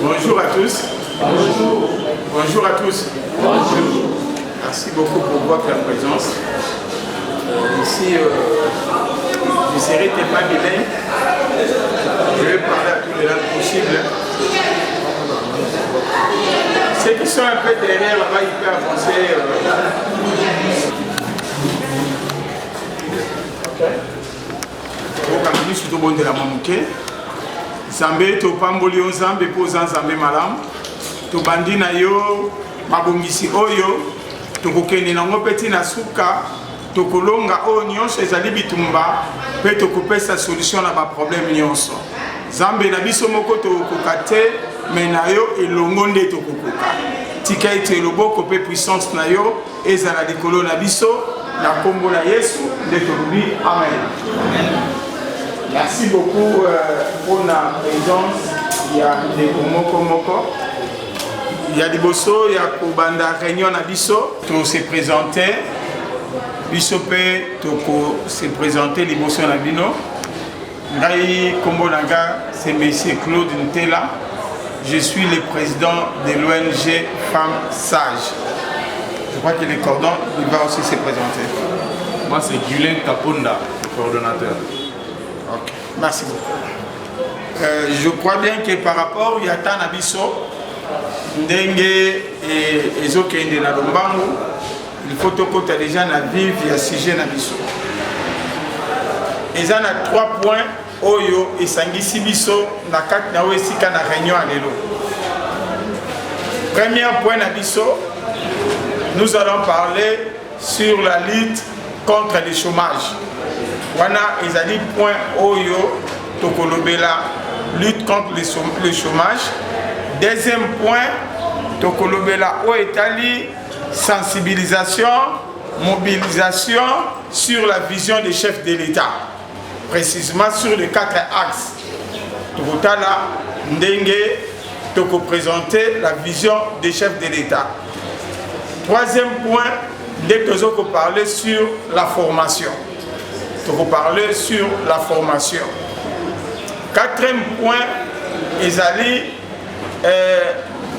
Bonjour à tous. Bonjour. Bonjour à tous. Bonjour. Merci beaucoup pour votre présence. Ici, je serai pas bilingue. Je vais parler à tous les langues possibles. Ceux qui sont un peu derrière là-bas, ils peuvent avancer. Quand je suis au bon de la Mamouké, Zambé to pamboli o Zambé po Zambé malam, to bandi na yo mabongisi oyo, to kokende na ngopeti na suka, to kolonga o nyonso ezali bitumba, pe to kopesa solution na ba problème nyonso. Zambé na biso moko to kokate, mais na yo elongo nde to kokoka. Tika ete loboko pe puissance na yo ezala likolo na biso na kombo na Yesu nde to lobi amen. Merci beaucoup pour la présence. Il y a des Moko. Il y a des bosso, il y a Kobanda Réunion à Bisso. Tout s'est présenté. Bissopé, tout s'est présenté, les bosso à Bino. Rai Kombonaga, c'est M. Claude Ntela. Je suis le président de l'ONG Femmes Sages. Je crois que le cordon, il va aussi se présenter. Moi, c'est Gulin Kaponda, le coordonnateur. Ok, merci beaucoup. Je crois bien que par rapport à Yatan Abisso, Ndenge et Ezokende na Lombango, il faut que les gens vivent et sujet Nabisso. Ils ont 3 points, Oyo et Sangisi Bisso, na 4 na Wesika na réunion à l'élo. Premier point Nabisso, nous allons parler sur la lutte contre le chômage. Wana ezali point oyo tokolobela lutte contre le chômage. Deuxième point tokolobela o etali sensibilisation, mobilisation sur la vision des chefs de l'État, précisément sur les 4 axes. Tokotala ndenge toko présenter la vision des chefs de l'État. Troisième point, dès que nous parler sur la formation. Pour parler sur la formation. 4e point, ils allaient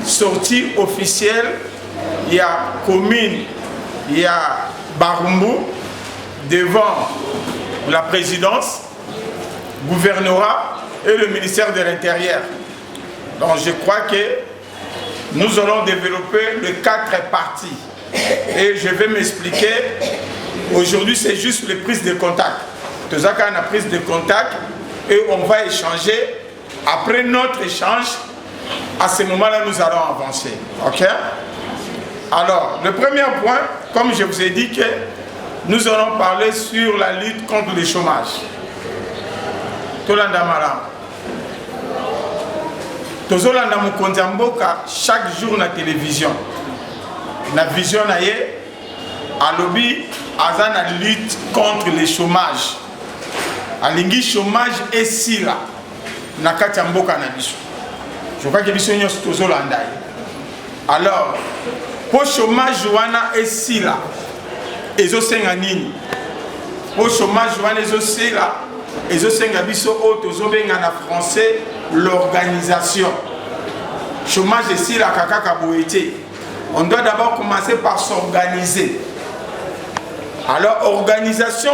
sortie officielle. Il y a commune, il y a Barumbu devant la présidence, gouvernorat et le ministère de l'Intérieur. Donc je crois que nous allons développer les 4 parties. Et je vais m'expliquer. Aujourd'hui, c'est juste les prises de contact. Tout ça, on a prise de contact et on va échanger. Après notre échange, à ce moment-là, nous allons avancer. Ok? Alors, le premier point, comme je vous ai dit, que nous allons parler sur la lutte contre le chômage. Tolanda Maram. Tozolanda Mukondamboka chaque jour na télévision. La vision naie à lobby. Aza na lutte contre le chômage. Alingi chômage et sila na kati mboka na biso. Je crois que biso nyonso tozolanda. Alors, pour chômage wana et sila ezosenga nini? Pour chômage wana ezosenga biso o tozobenga na français l'organisation. Chômage et sila kaka boete. On doit d'abord commencer par s'organiser. Alors, organisation,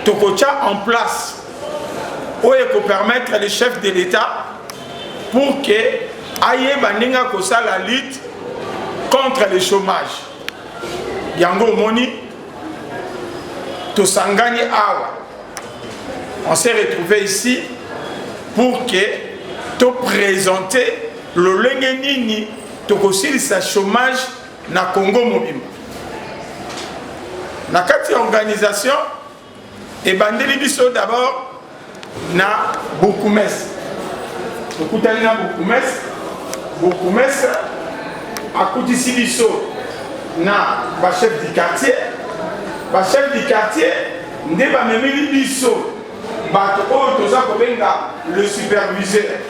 Tokocha en place, où il faut permettre les chefs de l'État pour que aille bandinga kosa la lutte contre le chômage. Yango moni, Tosangani Awa. On s'est retrouvé ici pour que te présenter le lengenini tokosil sa chômage na Congo Mobimba. Na kati organisation et bandeli biso d'abord na Bokumes. Tokutali na Bokumes akutisi biso na ba chef du quartier. Ba chef du quartier nde ba memeli biso bato oyo toza kobenga le superviseur.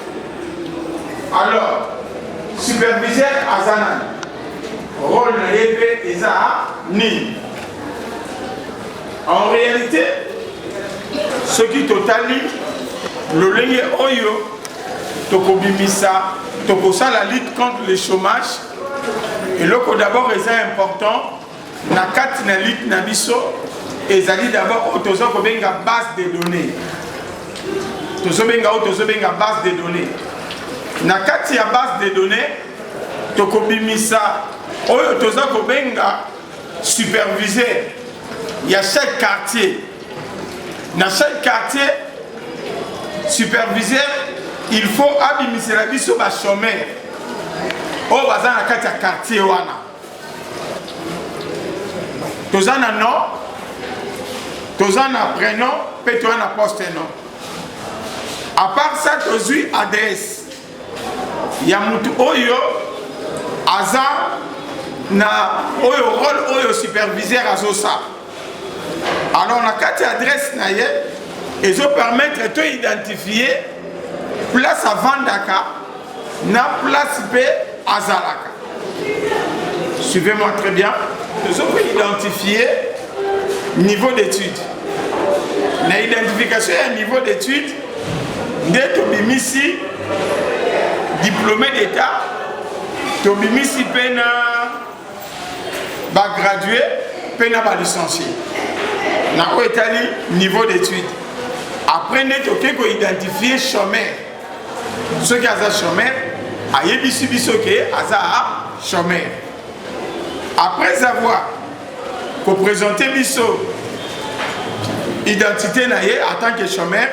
Alors superviseur azanani rôle na yebe eza ni. En réalité, ce qui totalise le ligne oyo tokobimisa, tokosa la lutte contre le chômage. Et le d'abord est important, na kati na lutte na biso, ezali d'abord tozo kobenga base de données. Tozo benga base de données. Na kati ya base de données, tokobimisa, oyo tozo kobenga superviseur. Il y a chaque quartier. Dans chaque quartier, superviseur, il faut abimiser la vie sur les chômeurs. Au bazar na kati ya quartier wana. Tozana nom, tozana prénom, pe tozana poste nom. À part ça, tozui adresse. Ya mutu oyo aza na oyo rôle oyo superviseur azosa. Alors na kati adresse na ye, ezo permettre de identifier place à Vandaka, na place P à Zalaka. Suivez-moi très bien. Nous avons identifié niveau d'études. La identification et un niveau d'études, dès Tobimisi, diplômé d'État, Tobimisi pena ba gradué, pena ba licencié. Na Italie, niveau d'études. Après, nous avons identifié chômeur. Ceux qui ont chômeur, ayebisi biso ke aza chômeur. Après avoir présenté biso identité na ye en tant que chômeur,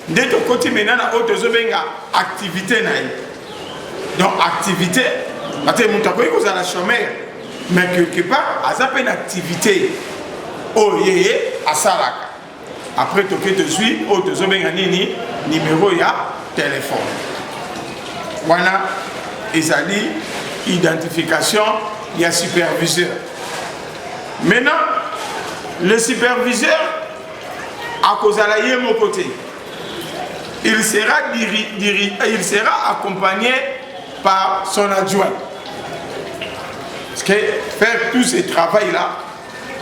dès que côté maintenant na autre benga activité na ye. Donc activité, parce que muta koyi kozala chômeur, mais quelque part aza une activité. Oh yeye asalaka. Après toke te suis autre benga nini numéro ya téléphone. Voilà, ezali identification, il y a superviseur. Maintenant, le superviseur, à cause de mon côté, il sera accompagné par son adjoint. Parce que faire tout ce travail-là,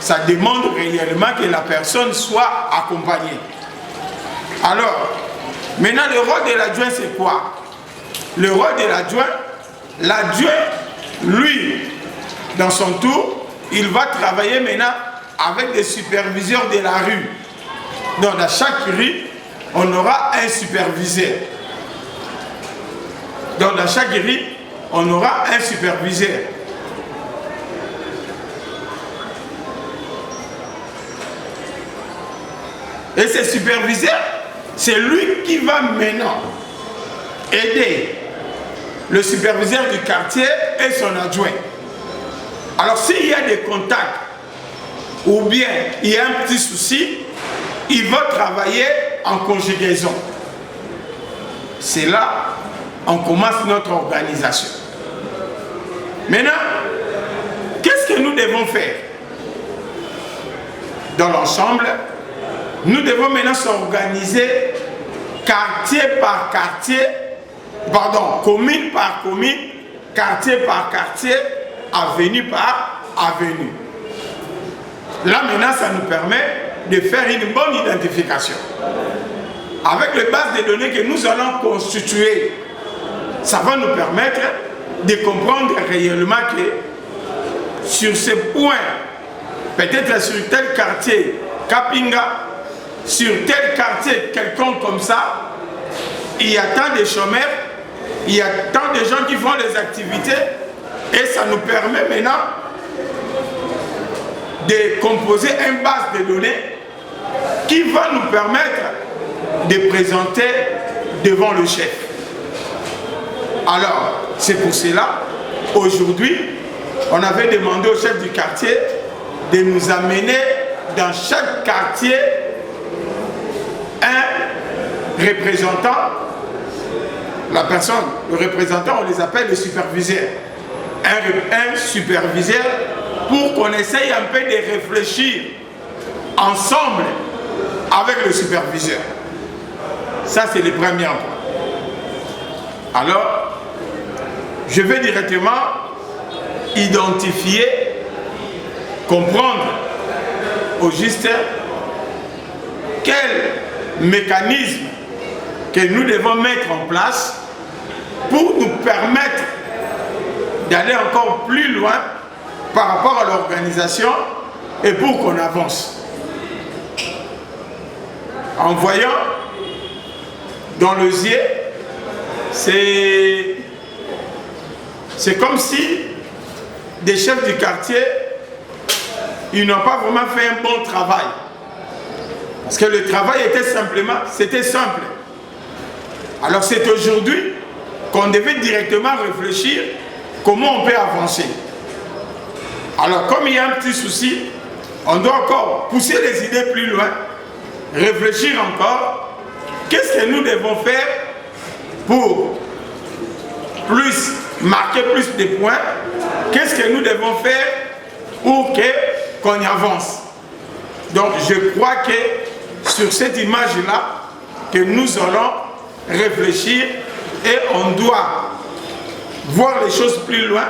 ça demande réellement que la personne soit accompagnée. Alors, maintenant, le rôle de l'adjoint, c'est quoi? Le rôle de l'adjoint, lui, dans son tour, il va travailler maintenant avec des superviseurs de la rue. Donc, dans chaque rue, on aura un superviseur. Donc, dans chaque rue, on aura un superviseur. Et ce superviseur, c'est lui qui va maintenant aider le superviseur du quartier et son adjoint. Alors s'il y a des contacts ou bien il y a un petit souci, il va travailler en conjugaison. C'est là qu'on commence notre organisation. Maintenant, qu'est-ce que nous devons faire? Dans l'ensemble, nous devons maintenant s'organiser quartier par quartier, pardon, commune par commune, quartier par quartier, avenue par avenue. Là maintenant, ça nous permet de faire une bonne identification. Avec les bases de données que nous allons constituer, ça va nous permettre de comprendre réellement que sur ce point, peut-être sur tel quartier, Kapinga, sur tel quartier, quelqu'un comme ça, il y a tant de chômeurs, il y a tant de gens qui font des activités, et ça nous permet maintenant de composer une base de données qui va nous permettre de présenter devant le chef. Alors, c'est pour cela, aujourd'hui, on avait demandé au chef du quartier de nous amener dans chaque quartier un représentant. La personne, le représentant, on les appelle les superviseurs. Un superviseur pour qu'on essaye un peu de réfléchir ensemble avec le superviseur. Ça, c'est le premier point. Alors, je vais directement identifier, comprendre au juste quel mécanisme que nous devons mettre en place pour nous permettre d'aller encore plus loin par rapport à l'organisation et pour qu'on avance. En voyant dans le zier, c'est comme si des chefs du quartier, ils n'ont pas vraiment fait un bon travail. Parce que le travail c'était simple. Alors c'est aujourd'hui qu'on devait directement réfléchir comment on peut avancer. Alors comme il y a un petit souci, on doit encore pousser les idées plus loin, réfléchir encore, qu'est-ce que nous devons faire pour marquer plus de points, qu'est-ce que nous devons faire pour qu'on y avance. Donc je crois que sur cette image-là, que nous allons réfléchir et on doit voir les choses plus loin.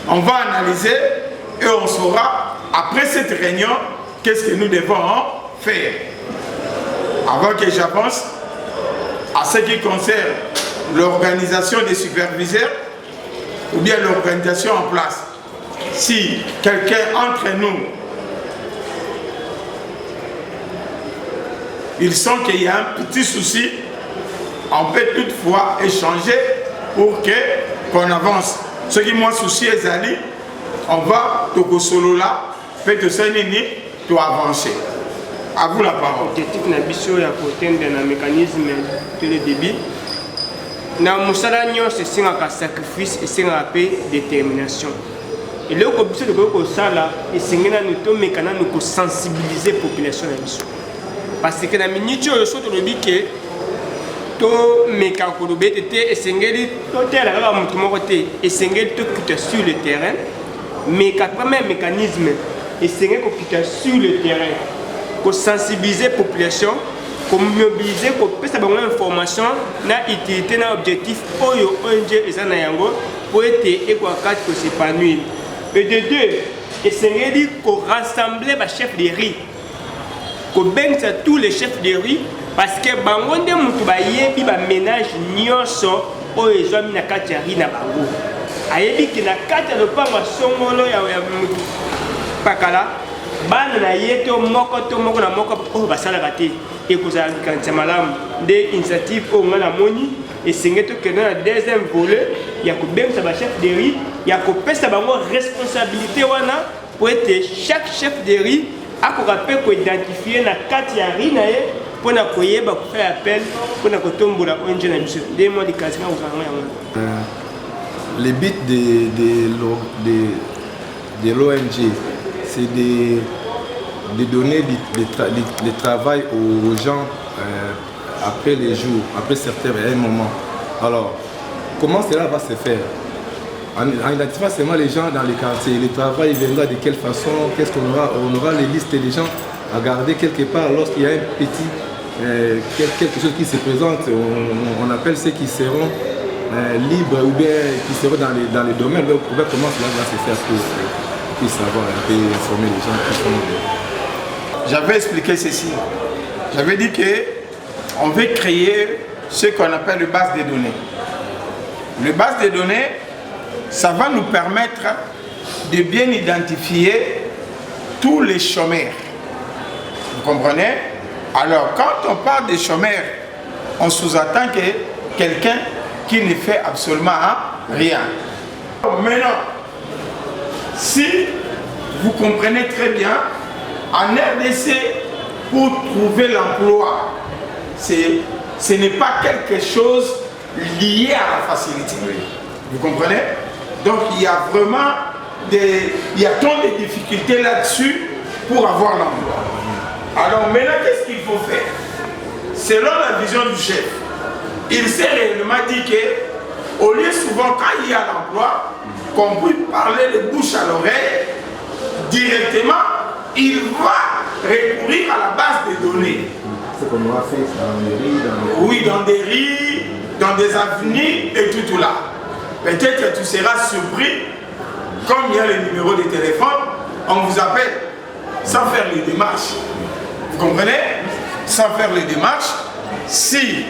On va analyser et on saura, après cette réunion, qu'est-ce que nous devons faire. Avant que j'avance, à ce qui concerne l'organisation des superviseurs, ou bien l'organisation en place, si quelqu'un entre nous, il sent qu'il y a un petit souci, on peut toutefois échanger pour qu'on avance. Ce qui moi souci est allé, on va au solo là, peut-être tu avancer. À vous la parole. L'objectif na biso ya kotende na mécanisme de le débit. Na musala nyonso esengaka sacrifice, esengaka pe détermination. Et là ko biso de ko sala esengena nous to mekana nous ko sensibiliser population na biso. Parce que na minute oyo so to lobi ke to meka ko lobi tete esengeli to tela ka mutu moko te esengeli to kuta sur le terrain. Mais ka premier mécanisme esengeli ko kuta sur le terrain. Pour sensibiliser la population, pour mobiliser, pour faire des informations, na utilité, na objectif, pour être s'épanouir. Et de deux, essayer de rassembler les chefs de riz. Pour tous les chefs de riz, parce que bango de mutu ba yebi ba ménage nyonso o ezwami na kati ya riz na bango. Ayebi ki na kati ya lopango songolo ya mutu pakala. Bana na yeto moko na moko o basala kate et ko za kanisa malamu de initiative o ngana moni et singeto que dans la deuxième volet ya ko bemsa ba chef de riz ya ko pesa bango responsabilité wana pour être chaque chef de riz a ko rappel ko identifier na kati ya riz na ye pour na ko yeba ko faire appel pour na ko tombola ONG na biso de mo di kasi na uzanga ya les buts de l'ONG, c'est de donner du travail aux gens après les jours, après certains moments. Alors, comment cela va se faire? En identifiant seulement les gens dans les quartiers, le travail viendra de quelle façon? Qu'est-ce qu'on aura? On aura les listes des gens à garder quelque part lorsqu'il y a un petit quelque chose qui se présente. On appelle ceux qui seront libres ou bien qui seront dans les domaines. Comment cela va se faire pour puisse savoir un peu informer les gens qui sont... J'avais expliqué ceci. J'avais dit qu'on veut créer ce qu'on appelle le base de données. Le base de données, ça va nous permettre de bien identifier tous les chômeurs. Vous comprenez? Alors, quand on parle des chômeurs, on sous-attend que quelqu'un qui ne fait absolument rien. Maintenant, si vous comprenez très bien, en RDC, pour trouver l'emploi, ce n'est pas quelque chose lié à la facilité. Vous comprenez? Donc il y a vraiment tant de difficultés là-dessus pour avoir l'emploi. Alors maintenant, qu'est-ce qu'il faut faire? Selon la vision du chef, il s'est réellement dit qu'au lieu souvent quand il y a l'emploi, qu'on puisse parler de bouche à l'oreille, directement, il va recourir à la base des données. C'est comme on a fait dans les riz, oui, dans des riz, dans des avenues et tout là. Peut-être que tu seras surpris, comme il y a le numéro de téléphone, on vous appelle sans faire les démarches. Vous comprenez? Sans faire les démarches, si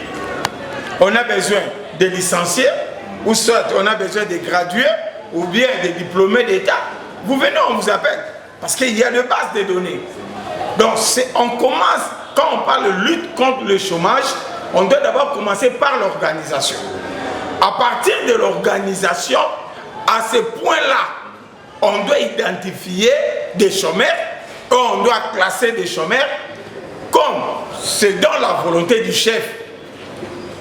on a besoin des licenciés, ou soit on a besoin de gradués, ou bien des diplômés d'État. Vous venez, on vous appelle. Parce qu'il y a de bases de données. Donc on commence, quand on parle de lutte contre le chômage, on doit d'abord commencer par l'organisation. À partir de l'organisation, à ce point-là, on doit identifier des chômeurs, on doit classer des chômeurs, comme c'est dans la volonté du chef.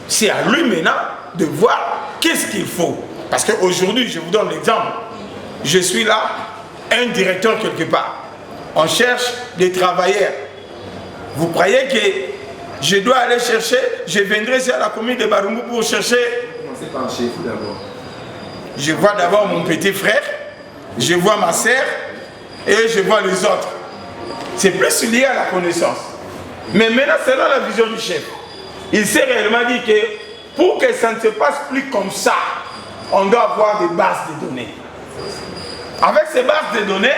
C'est à lui maintenant de voir qu'est-ce qu'il faut. Parce qu'aujourd'hui, je vous donne l'exemple, je suis là, un directeur quelque part. On cherche des travailleurs. Vous croyez que je dois aller chercher, je viendrai sur la commune de Barumbu pour chercher. Commencez par chez vous d'abord. Je vois d'abord mon petit frère, je vois ma sœur et je vois les autres. C'est plus lié à la connaissance. Mais maintenant, selon la vision du chef, il s'est réellement dit que pour que ça ne se passe plus comme ça, on doit avoir des bases de données. Avec ces bases de données,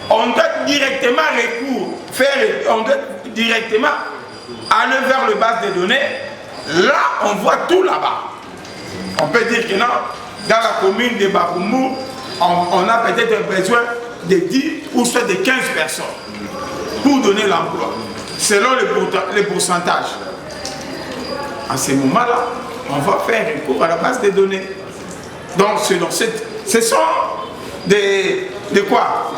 on doit directement on doit directement aller vers les bases de données. Là, on voit tout là-bas. On peut dire que non, dans la commune de Barumbu, on a peut-être besoin de 10 ou soit de 15 personnes pour donner l'emploi, selon les pourcentages. À ce moment-là, on va faire recours à la base de données. Donc, ce sont de quoi?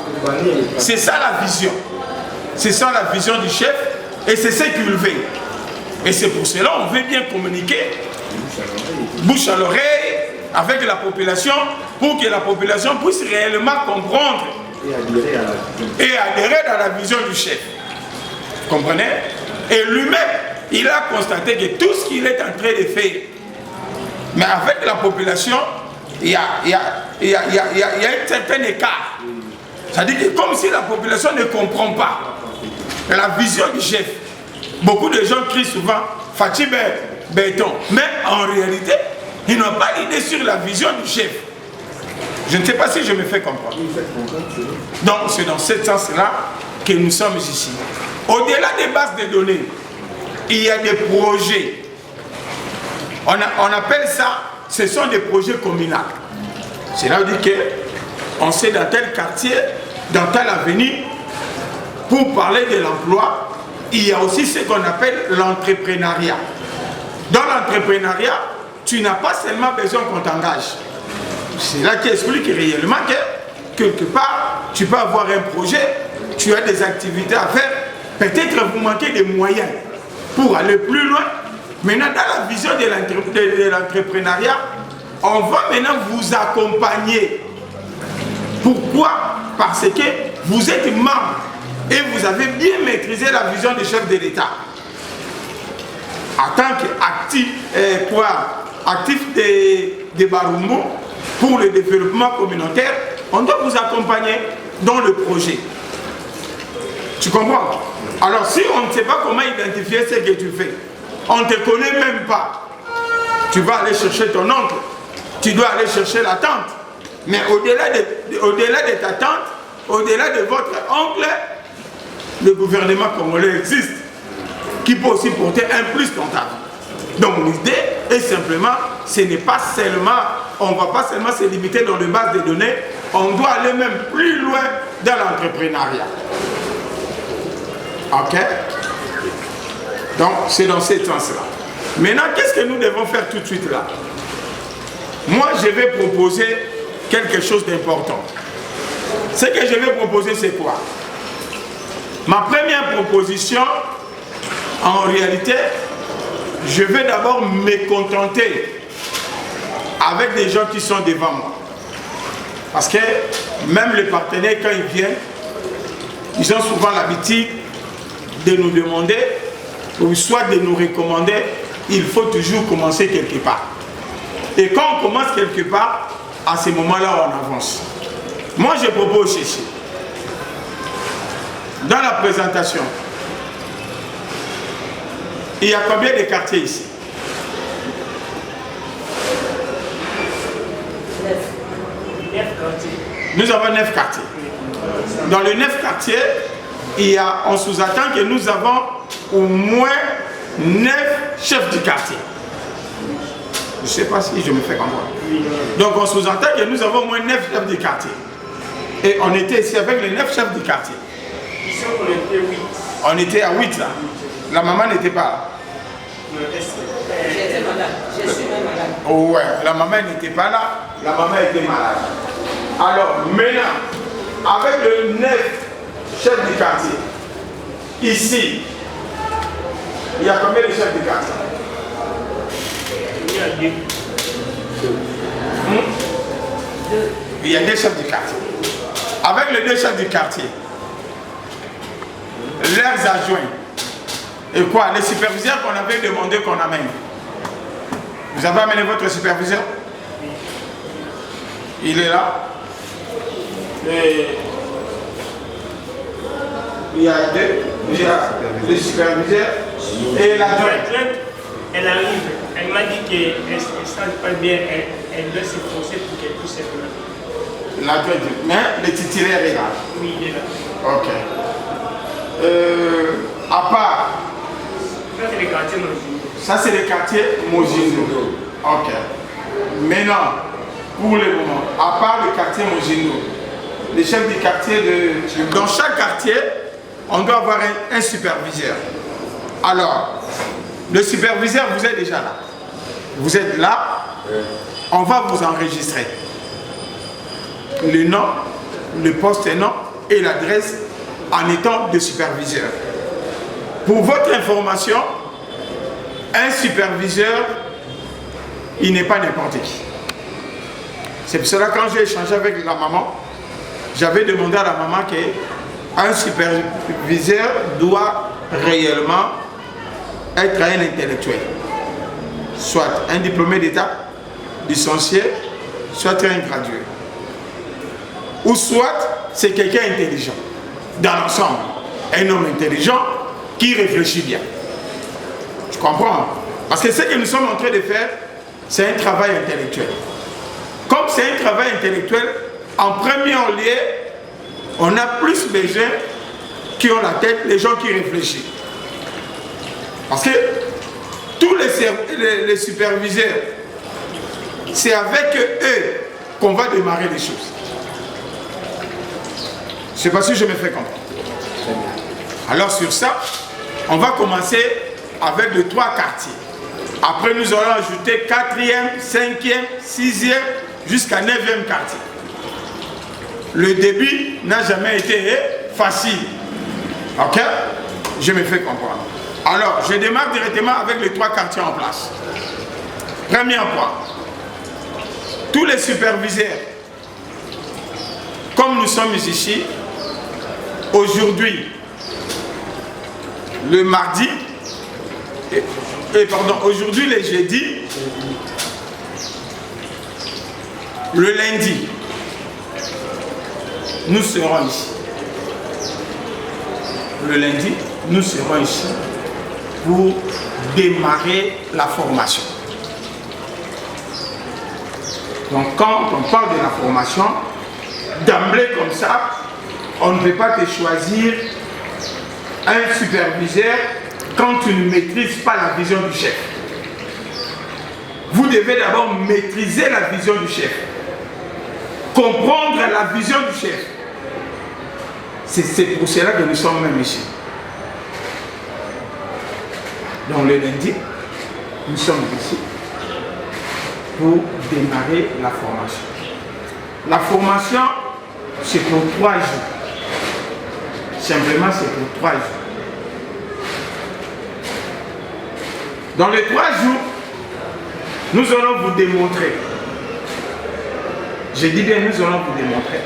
C'est ça la vision. C'est ça la vision du chef et c'est ce qu'il veut. Et c'est pour cela qu'on veut bien communiquer bouche à l'oreille avec la population pour que la population puisse réellement comprendre et adhérer dans la vision du chef. Vous comprenez? Et lui-même, il a constaté que tout ce qu'il est en train de faire, mais avec la population, il y a un certain écart. C'est-à-dire que comme si la population ne comprend pas la vision du chef. Beaucoup de gens crient souvent Fatih béton, mais en réalité, ils n'ont pas d'idée sur la vision du chef. Je ne sais pas si je me fais comprendre. Donc c'est dans ce sens-là que nous sommes ici. Au-delà des bases de données, il y a des projets. On appelle ça, ce sont des projets communaux. Cela veut dire qu'on sait dans tel quartier, dans telle avenue, pour parler de l'emploi, il y a aussi ce qu'on appelle l'entrepreneuriat. Dans l'entrepreneuriat, tu n'as pas seulement besoin qu'on t'engage. C'est là qui explique réellement que quelque part, tu peux avoir un projet, tu as des activités à faire, peut-être vous manquez des moyens pour aller plus loin. Maintenant, dans la vision de l'entrepreneuriat, on va maintenant vous accompagner. Pourquoi? Parce que vous êtes membre et vous avez bien maîtrisé la vision du chef de l'État. En tant qu'actif de Barumbu pour le développement communautaire, on doit vous accompagner dans le projet. Tu comprends? Alors si on ne sait pas comment identifier ce que tu fais, on ne te connaît même pas, tu vas aller chercher ton oncle, tu dois aller chercher la tante. Mais au-delà de ta tante, au-delà de votre oncle, le gouvernement congolais existe, qui peut aussi porter un plus dans ta vie. Donc l'idée est simplement, ce n'est pas seulement, on ne va pas seulement se limiter dans les bases de données, on doit aller même plus loin dans l'entrepreneuriat. Ok? Donc c'est dans ce sens-là. Maintenant, qu'est-ce que nous devons faire tout de suite là? Moi, je vais proposer quelque chose d'important. Ce que je vais proposer, c'est quoi? Ma première proposition, en réalité, je vais d'abord me contenter avec des gens qui sont devant moi. Parce que même les partenaires, quand ils viennent, ils ont souvent l'habitude de nous demander, ou soit de nous recommander, il faut toujours commencer quelque part. Et quand on commence quelque part, à ce moment-là, on avance. Moi, je propose ceci. Dans la présentation, il y a combien de quartiers ici? 9 quartiers. Nous avons 9 quartiers. Dans les 9 quartiers, on sous-attend que nous avons au moins 9 chefs du quartier. Je ne sais pas si je me fais comprendre. Donc on sous-entend que nous avons au moins 9 chefs de quartier. Et on était ici avec les 9 chefs de quartier. Ici, on était 8. On était à 8 là. La maman n'était pas là. J'étais malade. Je suis même malade. Oh ouais, la maman n'était pas là. La maman était malade. Alors maintenant, avec le 9 chefs de quartier, ici, il y a combien de chefs de quartier? Il y a 2. Il y a 2 chefs de quartier. Avec les 2 chefs du quartier, leurs adjoints, et quoi, les superviseurs qu'on avait demandé qu'on amène. Vous avez amené votre superviseur? Il est là. Et il y a 2, il y a le superviseur et l'adjoint. Elle arrive, elle m'a dit qu'elle ne se sent pas bien, elle doit se forcer pour qu'elle puisse être là. L'adjoint, mais le titulaire est là. Oui, il est là. Ok. À part, Ça, c'est le quartier Mozindo. ça c'est le quartier Mozindo. Ok. Maintenant, pour le moment, à part le quartier Mozindo, les chefs du quartier de... Dans chaque quartier, on doit avoir un superviseur. Alors, le superviseur, vous êtes déjà là. Vous êtes là, on va vous enregistrer. Le nom, le poste et nom et l'adresse en étant de superviseur. Pour votre information, un superviseur, il n'est pas n'importe qui. C'est pour cela que quand j'ai échangé avec la maman, j'avais demandé à la maman qu'un superviseur doit réellement être un intellectuel. Soit un diplômé d'État, licencié, soit un gradué. Ou soit c'est quelqu'un intelligent. Dans l'ensemble, un homme intelligent qui réfléchit bien. Je comprends. Parce que ce que nous sommes en train de faire, c'est un travail intellectuel. Comme c'est un travail intellectuel, en premier lieu, on a plus besoin qui ont la tête, les gens qui réfléchissent. Parce que tous les superviseurs, c'est avec eux qu'on va démarrer les choses. Je ne sais pas si je me fais comprendre. Alors sur ça, on va commencer avec les 3 quartiers. Après, nous allons ajouter 4e, 5e, 6e, jusqu'à 9e quartier. Le début n'a jamais été facile. Ok? Je me fais comprendre. Alors, je démarre directement avec les 3 quartiers en place. Premier point. Tous les superviseurs, comme nous sommes ici, aujourd'hui, le mardi, aujourd'hui le jeudi, le lundi, nous serons ici. Le lundi, nous serons ici pour démarrer la formation. Donc quand on parle de la formation, d'emblée comme ça, on ne peut pas te choisir un superviseur quand tu ne maîtrises pas la vision du chef. Vous devez d'abord maîtriser la vision du chef. Comprendre la vision du chef. C'est pour cela que nous sommes même ici. Donc le lundi, nous sommes ici pour démarrer la formation. La formation, c'est pour 3 jours. Simplement, c'est pour 3 jours. Dans les 3 jours, nous allons vous démontrer. Je dis bien, nous allons vous démontrer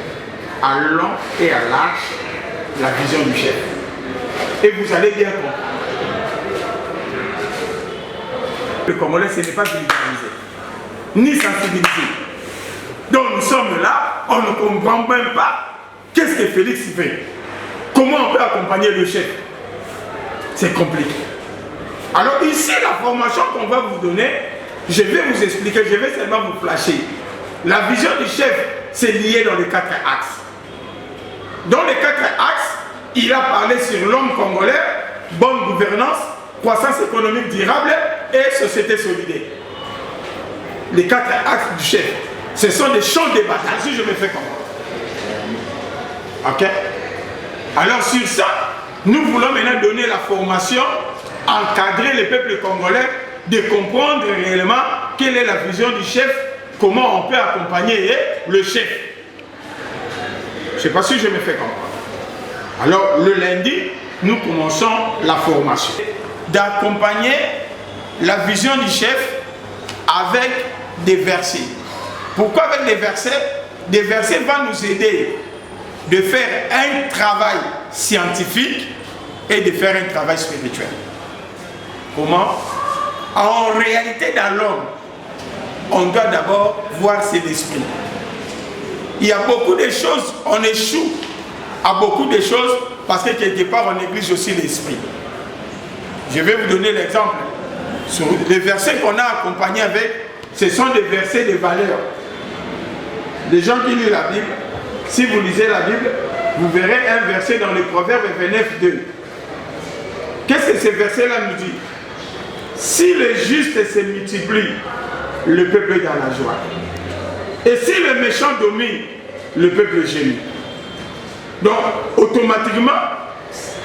à long et à large la vision du chef. Et vous allez bien comprendre. Le Congolais, ce n'est pas vulgarisé, ni sensibilisé. Donc nous sommes là, on ne comprend même pas qu'est-ce que Félix fait. Comment on peut accompagner le chef? C'est compliqué. Alors ici, la formation qu'on va vous donner, je vais vous expliquer, je vais seulement vous flasher. La vision du chef, c'est lié dans les 4 axes. Dans les 4 axes, il a parlé sur l'homme congolais, bonne gouvernance, croissance économique durable et société solidaire. les 4 axes du chef. Ce sont des champs de bataille, si je me fais comprendre. Ok? Alors sur ça, nous voulons maintenant donner la formation, encadrer le peuple congolais, de comprendre réellement quelle est la vision du chef, comment on peut accompagner le chef. Je ne sais pas si je me fais comprendre. Alors le lundi, nous commençons la formation. D'accompagner la vision du chef avec des versets. Pourquoi avec des versets? Des versets vont nous aider de faire un travail scientifique et de faire un travail spirituel. Comment? En réalité, dans l'homme, on doit d'abord voir c'est l'esprit. Il y a beaucoup de choses, on échoue à beaucoup de choses parce que quelque part on néglige aussi l'esprit. Je vais vous donner l'exemple. Sur les versets qu'on a accompagnés avec, ce sont des versets de valeur. Les gens qui lisent la Bible, si vous lisez la Bible, vous verrez un verset dans le Proverbe 29:2. Qu'est-ce que ce verset-là nous dit? Si les justes se multiplient, le peuple est dans la joie. Et si le méchant domine, le peuple gémit. Donc, automatiquement,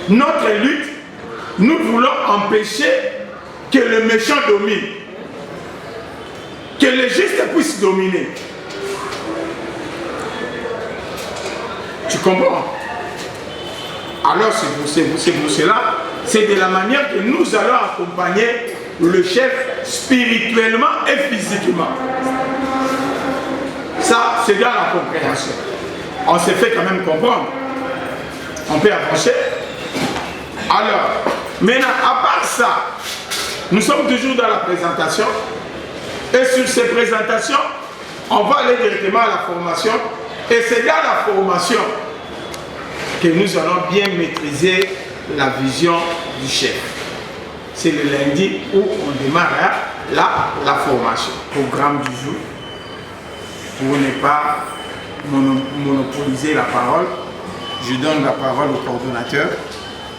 notre lutte, nous voulons empêcher que le méchant domine. Que les justes puissent dominer. Tu comprends? Alors, c'est pour cela, c'est de la manière que nous allons accompagner le chef spirituellement et physiquement. Ça, c'est dans la compréhension. On s'est fait quand même comprendre. On peut avancer. Alors, maintenant, à part ça, nous sommes toujours dans la présentation. Et sur ces présentations, on va aller directement à la formation. Et c'est dans la formation que nous allons bien maîtriser la vision du chef. C'est le lundi où on démarre la formation. Programme du jour. Pour ne pas monopoliser la parole, je donne la parole au coordonnateur.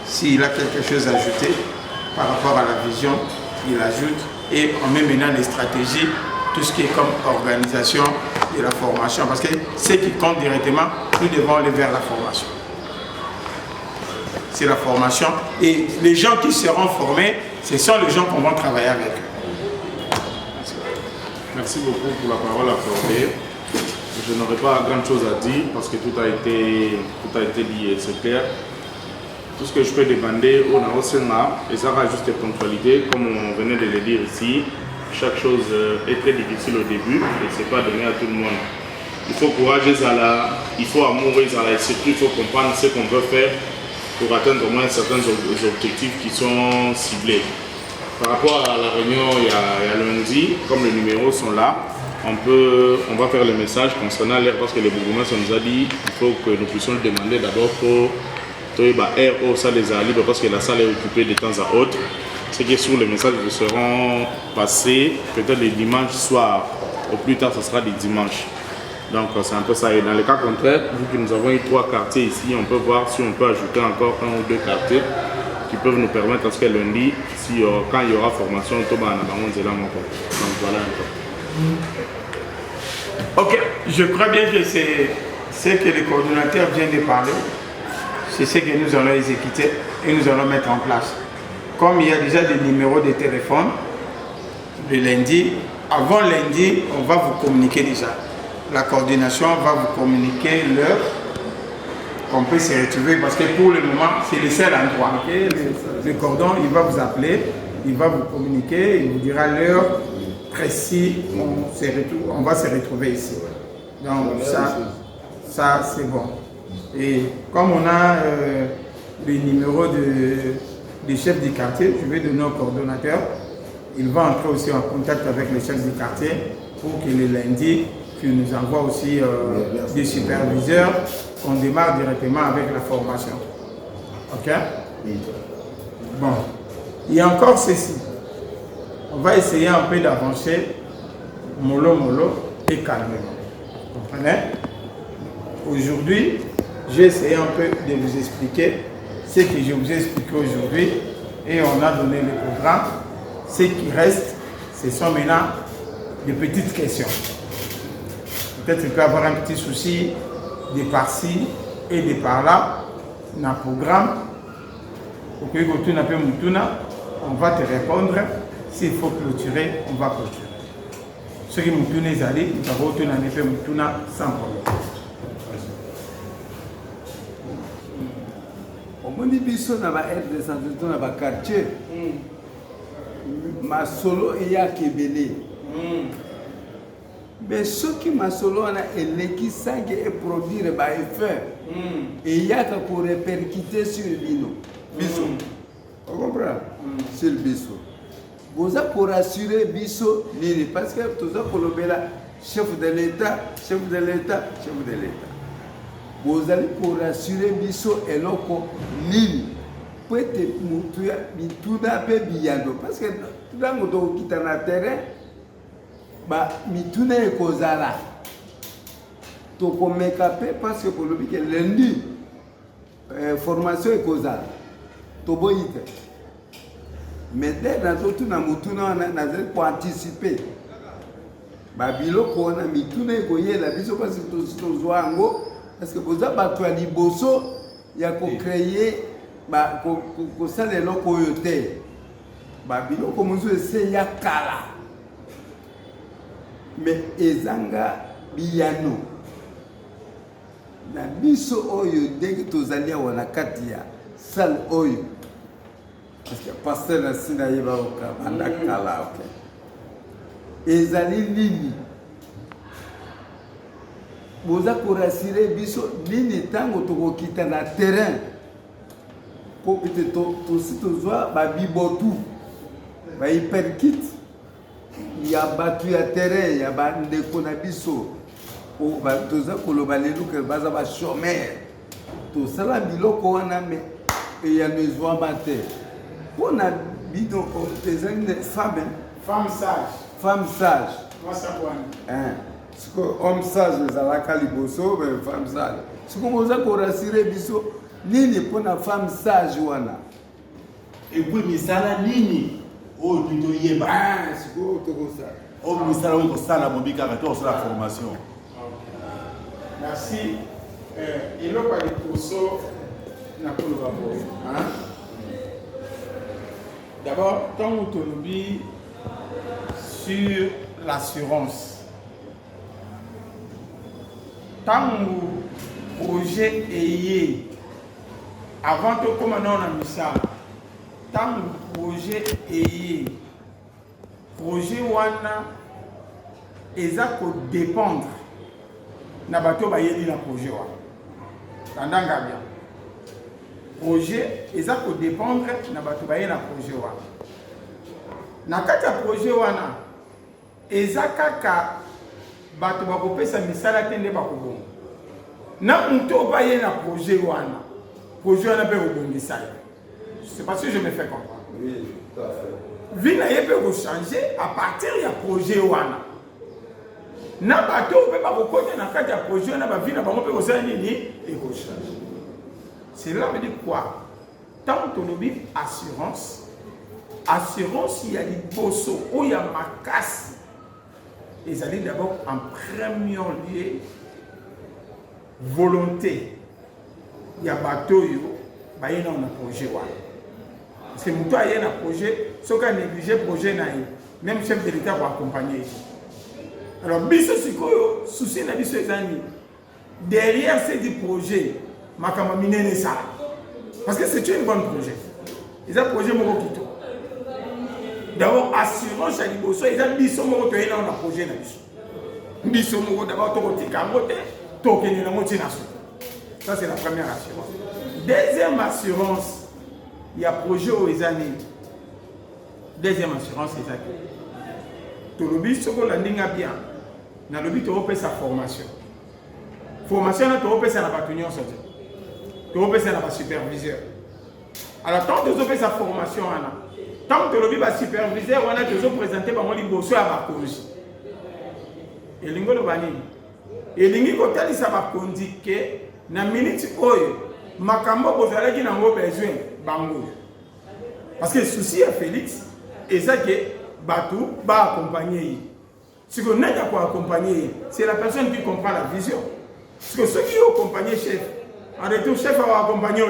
S'il a quelque chose à ajouter par rapport à la vision, il ajoute. Et on met maintenant les stratégies, tout ce qui est comme organisation de la formation. Parce que ce qui compte directement, nous devons aller vers la formation. C'est la formation. Et les gens qui seront formés, ce sont les gens qu'on va travailler avec eux. Merci beaucoup pour la parole accordée. Je n'aurai pas grand chose à dire parce que tout a été dit, c'est clair. Tout ce que je peux demander au Naosenga, et ça va juste ponctualité, comme on venait de le dire ici, chaque chose est très difficile au début et ce n'est pas donné à tout le monde. Il faut courage, il faut amour, et surtout il faut comprendre ce qu'on veut faire pour atteindre au moins certains objectifs qui sont ciblés. Par rapport à la réunion il y a lundi, comme les numéros sont là, on va faire le message concernant l'air parce que le bourgmestre nous a dit qu'il faut que nous puissions le demander d'abord pour air au salle des arts libres parce que la salle est occupée de temps à autre. C'est que sur le message nous seront passés peut-être les dimanches soir, au plus tard ce sera des dimanches. Donc c'est un peu ça. Et dans le cas contraire, vu que nous avons eu 3 quartiers ici, on peut voir si on peut ajouter encore 1 ou 2 quartiers qui peuvent nous permettre à ce que lundi, quand il y aura formation, donc voilà un peu. Ok, je crois bien que c'est ce que le coordonnateur vient de parler. C'est ce que nous allons exécuter et nous allons mettre en place. Comme il y a déjà des numéros de téléphone, le lundi, avant lundi, on va vous communiquer déjà. La coordination va vous communiquer l'heure qu'on peut se retrouver parce que pour le moment, c'est le seul endroit. Le cordon, il va vous appeler, il va vous communiquer, il vous dira l'heure précise, on va se retrouver ici. Donc ça c'est bon. Et comme on a les numéros des chefs du quartier, je vais donner au coordonnateur. Il va entrer aussi en contact avec les chefs du quartier pour que le lundi, qu'il nous envoie aussi des superviseurs, qu'on démarre directement avec la formation. Ok? Bon. Il y a encore ceci. On va essayer un peu d'avancer mollo et calmement. Vous comprenez? Aujourd'hui, j'ai essayé un peu de vous expliquer ce que je vous ai expliqué aujourd'hui et on a donné le programme. Ce qui reste, ce sont maintenant des petites questions. Peut-être qu'il peut y avoir un petit souci de par-ci et de par-là dans le programme. On va te répondre. S'il faut clôturer, on va clôturer. Ce qui nous tourne les allées, nous avons tout sans problème. On dit biso na ba aide de santé na ba quartier. Ma solo et ya kebele. Mais ce qui m'a solo na eleki sangue et produire ba effet. Et il y a que pour répercuter sur le bino. Biso. On comprend? C'est le biso. Vous avez pour assurer biso nini parce que tout ça pour le bela chef de l'État, chef de l'État, chef de l'État. Vous allez pour assurer biso et loko nini. Peut-être mutuya mituna pe biyando parce que dans le dos qui est na terrain ba mituna e kozala. To ko mekape parce que pour le que lundi formation e kozala. To boyite. Mais dès que nous avons pour anticiper, biloko na mituna ekoyela biso parce que tozwa yango parce que boza bato ya liboso ya kocréer kosala eloko oyo te biloko mosusu ese ya kala mais ezanga biyano na biso oyo ndenge tozali awa na kati ya sale oyo. Parce que pasteur na sina yeba oka banda kala ok. Ezali nini? Boza ko rassurer biso nini tango tokokita na terrain. Ko peut-être to si tozwa ba bibotu. Ba hyperkit. Ya batu ya terrain ya ba ndeko na biso. O ba toza koloba lelu ke baza ba chômeur. To sala biloko wana me et ya nezwa mate. On a dit donc des femmes. Femme sage. Femme sage. Moi, ça quoi? Ce que homme sage, les alakaliboso, mais femme sage. Ce que vous avez rassuré, biso, nini pour une femme sage wana. Et puis, misala nini? Oh, plutôt yeba. C'est quoi tout ça? Oh, misala oui, ça la mobi karato sur la formation. Merci. Et là, par les pourceaux, n'a pas le rapport. D'abord, tant autonomie sur l'assurance. Tant que projet est avant de commander on a mis ça. Tant que projet est projet wana eza ko dépendre na bato ba yeli na projet wana. Tandanga bien. Projet eza ko dépendre na bato ba yeli na projet wana. Na kati ya projet wana eza kaka bato ba kopesa misala tende ba kobonga. Na mto ba yeli na projet wana. Projet wana pe kobongisa. C'est parce que je me fais comprendre. Oui, tout à fait. Vina yebe ko changer à partir ya projet wana. Na bato pe ba ko konya na kati ya projet na ba vina ba mo pe ko sala nini et ko changer. Cela veut dire quoi? Tant que nous avons assurance, assurance, il y a des bossos, il y a ma casse. Ils allaient d'abord en premier lieu volonté. Il y a bateau, il y a un projet. Parce que nous avons un projet, ce qu'on a négligé, projet, même chef de l'État pour accompagner. Alors, biso siko souci na biso ezani. Derrière ces projets, makama minene ça. Parce que c'est un bon projet. Ils ont un projet moko kito. D'abord assurance à liboso, ils ont biso moko to ena na projet na biso. Biso moko d'abord to kotika ngote, to kenye na moti na so. Ça c'est la première assurance. Deuxième assurance, il y a projet aux années. Deuxième assurance, c'est ça. Tout le but, c'est que l'endinga bien. Dans le but, tu repères sa formation. Formation, tu repères sa bâtonnière sortie. Tu repères sa superviseur. Alors, tant que tu repères sa formation, tant que tu repères sa superviseur, on a toujours présenté par moi les bosses à ma cause. Et l'ingo le bani. Et l'ingo quand il s'est conduit que na minute oyo makambo bozalaki nango besoin bango. Parce que le souci à Félix, et ça que Batou va accompagner. Ce qu'on aide à accompagner, c'est la personne qui comprend la vision. Parce que ceux qui ont accompagné le chef, en retour, le chef va accompagner.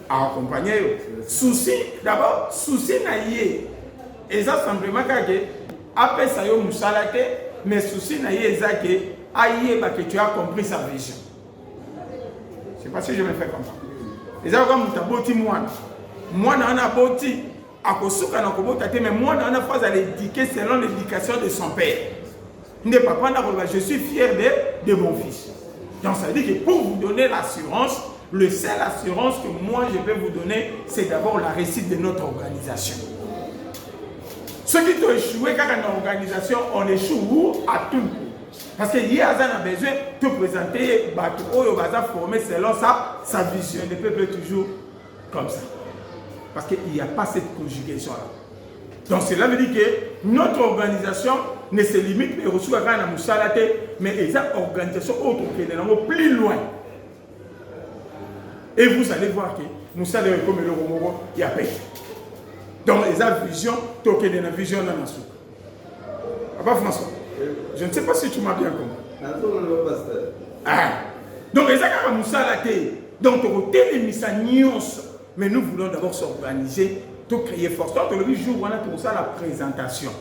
À accompagner. Souci, d'abord, souci naïe. Et ça, simplement, après ça, il y a mais souci naïe, que tu as compris sa vision. Je ne sais pas si je me fais comprendre. Et ça, comme tu as beau moi, on a beau mais moi, on a pas à l'éduquer selon l'éducation de son père. Je suis fier de mon fils. Donc ça veut dire que pour vous donner l'assurance, le seul assurance que moi je vais vous donner, c'est d'abord la réussite de notre organisation. Ceux qui ont échoué quand une organisation, on échoue à tout. Parce qu'il y a besoin de présenter, de former selon sa vision. Le peuple est toujours comme ça. Parce qu'il n'y a pas cette conjugaison-là. Donc cela veut dire que notre organisation ne se limite pas à Moussalate, mais il y a une organisation autre qui est plus loin. Et vous allez voir que Moussalate est comme le Romoro, il y a paix. Donc il y a une vision, il y a une vision dans la soupe. Papa François, je ne sais pas si tu m'as bien compris. Donc il y a une Moussalate, donc il y a une mais nous voulons d'abord s'organiser pour créer force. Donc, le jour où on a tout ça, la présentation.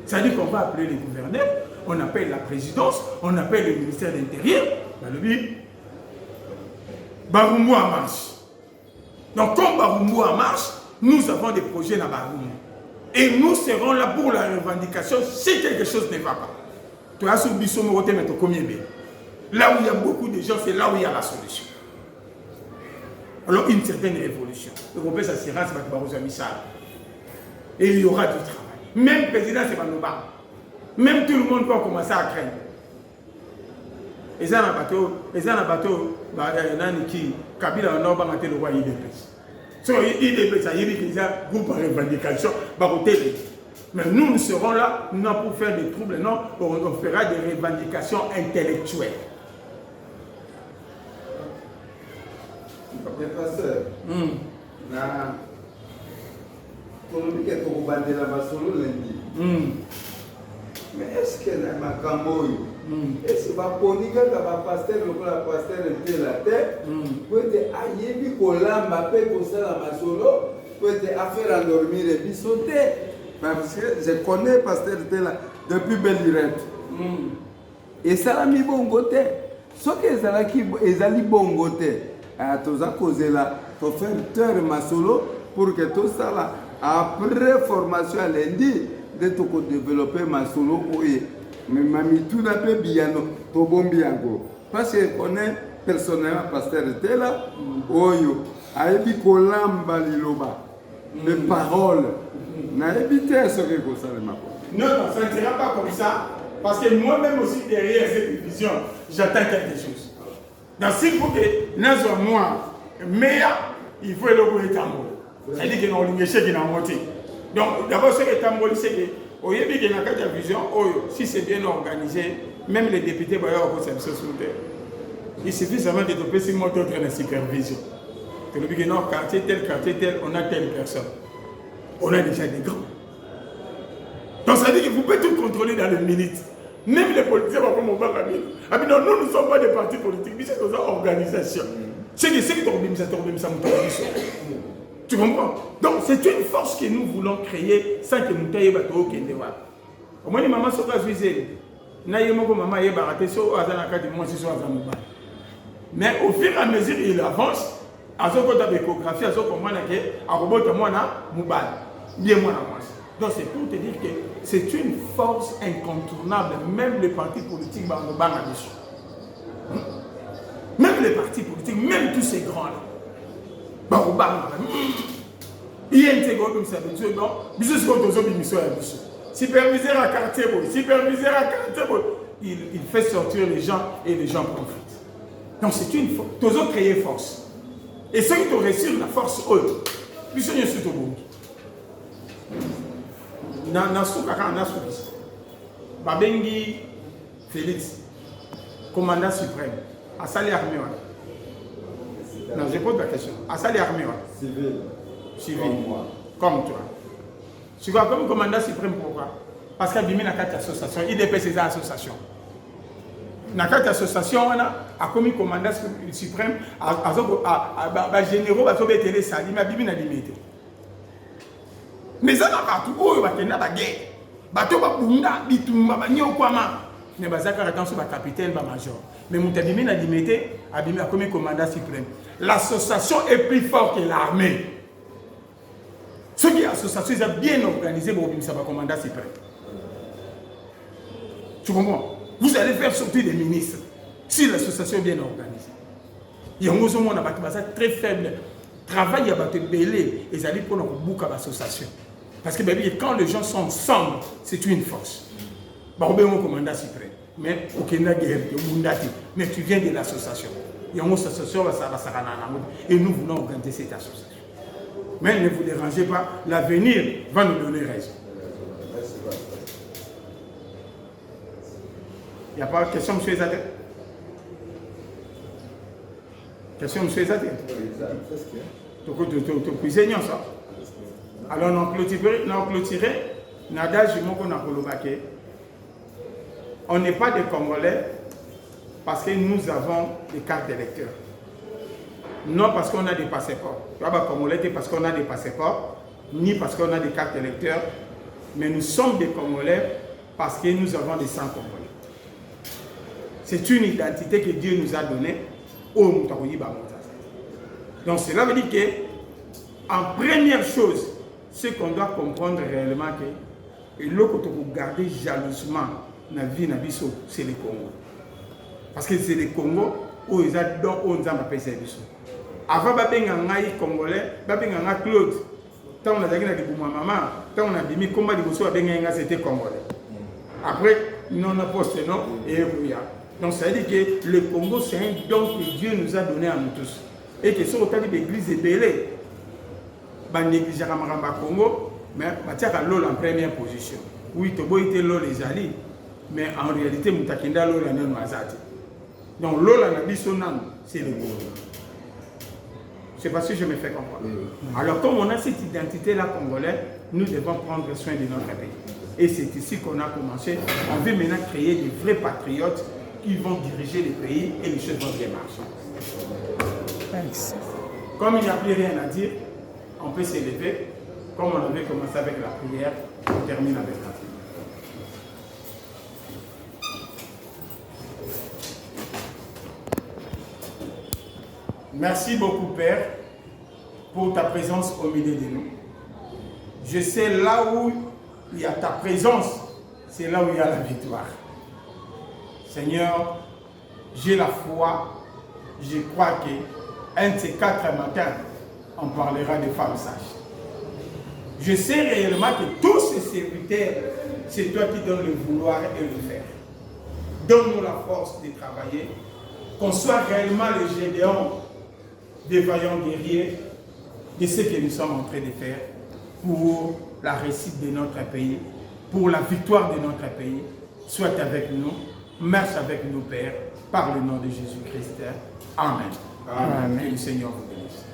C'est-à-dire qu'on va appeler les gouverneurs, on appelle la présidence, on appelle le ministère de l'Intérieur. Baroumou en marche. Donc, comme Baroumou en marche, nous avons des projets dans Baroumou. Et nous serons là pour la revendication si quelque chose ne va pas. Tu as soubi son côté, mais tu combien bien. Là où il y a beaucoup de gens, c'est là où il y a la solution. Alors, une certaine révolution. Le groupe s'assurance va être Michal. Et il y aura du travail. Même le président, c'est Manoba. Même tout le monde peut commencer à craindre. Et ça, dans le bateau, Kabila a augmenté le roi IDPS. So, IDPS, ça y est, un groupe de revendication. Mais nous serons là, non pour faire des troubles, non, on fera des revendications intellectuelles. Mais pasteur, mais est-ce que la Macamboy, est-ce que va poniga ka pasteur le pasteur était la tête, peut être ayebi kolamba pe kosala masolo, peut être affaire endormir et bisoter. Parce que je connais pasteur était là depuis Bellirette. Et ça l'a mis bon côté. Ce que ezali bon côté. Toza causer là, pour faire terre masolo pour que tout ça là, après formation à lundi, de tout développer masolo mais mami tout n'a pas bien to bombi encore. Parce que connaît personnellement pasteur était là, oyo, ayebi kolamba liloba, les paroles, n'a évité ce que ça le mako. Non, ça ne sera pas comme ça, parce que moi-même aussi derrière cette vision, j'attends quelque chose. Donc s'il faut que nous moi, meilleur, il faut le goût de tambour. C'est-à-dire que nous avons une qui n'a monté. Donc d'abord ce que tambour, c'est que au début de la vision, si c'est bien organisé, même les députés vont avoir une sous-terre. Il suffit seulement de développer ce mot d'autre de supervision. Que le but non, quartier tel, on a telle personne. On a déjà des grands. Donc ça veut dire que vous pouvez tout contrôler dans les minutes. Même les politiciens vont comme on va la mine. Non, nous ne sommes pas des partis politiques, mais c'est une organisation. C'est que c'est tu comprends? Donc c'est une force que nous voulons créer sans que nous ayons bateau au Kendewa. Au moins, les mamans sont pas suisées. Maman est baraté sur Azanaka de moi, c'est sur Azanouba. Mais au fur et à mesure, il avance. À ce côté de l'échographie, à ce moment là, à robot de moi, Moubal. Bien moi, donc c'est pour te dire que c'est une force incontournable, même les partis politiques, même les partis politiques, même tous ces grands-là. Il y a une seconde comme ça, superviseur à quartier, il fait sortir les gens et les gens profitent. Donc c'est une force. Tous autres créent force. Et ceux qui ont réussi la force, eux, ils sont surtout bons. Babengi Félix, commandant suprême, à Sali Armée. Non, je pose la question. À Sali Armée. Civil. Comme toi. Tu vas comme commandant suprême, pourquoi? parce qu'il y a une association, IDP c'est une association. Dans cette association, on a commis commandant suprême, à généraux, à sauver les salis, mais à Bibi n'a limité. Mais ça n'a pas tout, il y a une guerre. Bateau va bunda, bitumba, ba nyo kwama. Ne bazaka attention ba capitaine, ba major. Mais mon tabimi n'a limité, Abimi a commis commandant suprême. L'association est plus forte que l'armée. Ce qui est l'association, ils ont bien organisé pour Abimi, ça va commandant suprême. Tu comprends? Vous allez faire sortir des ministres si l'association est bien organisée. Il y a un monde très faible. Travail à battre belé et aller pour beaucoup d'associations. Parce que quand les gens sont ensemble, c'est une force. Mais mais tu viens de l'association. Il y a une association et nous voulons organiser cette association. Mais ne vous dérangez pas, l'avenir va nous donner raison. Il n'y a pas de question, M. Ezate? Question, M. Ezate? Tu cuisines ça. Alors, nous clôturons. On n'est pas des Congolais parce que nous avons des cartes d'électeurs. Non parce qu'on a des passeports. Tu vois, Congolais, parce qu'on a des passeports, ni parce qu'on a des cartes d'électeurs. Mais nous sommes des Congolais parce que nous avons des sangs congolais. C'est une identité que Dieu nous a donnée au Moutakoyi Bamota. Donc cela veut dire que, en première chose, ce qu'on doit comprendre réellement, que l'eau que vous gardez jalousement dans la vie, c'est le Congo. Parce que c'est le Congo où ils ont appelé ça. Avant, il y a un Congolais, il y a un Claude. Quand on a dit que maman, quand on a dit combat de Bosso, c'était Congolais. Après, nous on a posté non et oui. Donc ça veut dire que le Congo, c'est un don que Dieu nous a donné à nous tous. Et que ce que l'église est belle, il néglige le Congo, mais il y a l'eau en première position. Oui, il y a l'eau les alliés, mais en réalité, il y a l'eau en Noisati. Donc l'eau c'est le Congo. C'est parce que je me fais comprendre. Alors comme on a cette identité-là congolaise, nous devons prendre soin de notre pays. Et c'est ici qu'on a commencé. On veut maintenant créer des vrais patriotes qui vont diriger le pays et les choses vont bien marcher. Thanks. Comme il n'y a plus rien à dire, on peut s'élever. Comme on avait commencé avec la prière, on termine avec la prière. Merci beaucoup, Père, pour ta présence au milieu de nous. Je sais là où il y a ta présence, c'est là où il y a la victoire. Seigneur, j'ai la foi, je crois qu'un de ces 4 matins, on parlera des femmes sages. Je sais réellement que tous ces serviteurs, c'est toi qui donnes le vouloir et le faire. Donne-nous la force de travailler, qu'on soit réellement les Gédéons, des vaillants guerriers, de ce que nous sommes en train de faire pour la réussite de notre pays, pour la victoire de notre pays. Sois avec nous, marche avec nous, Père, par le nom de Jésus-Christ. Amen. Amen. Que le Seigneur vous bénisse.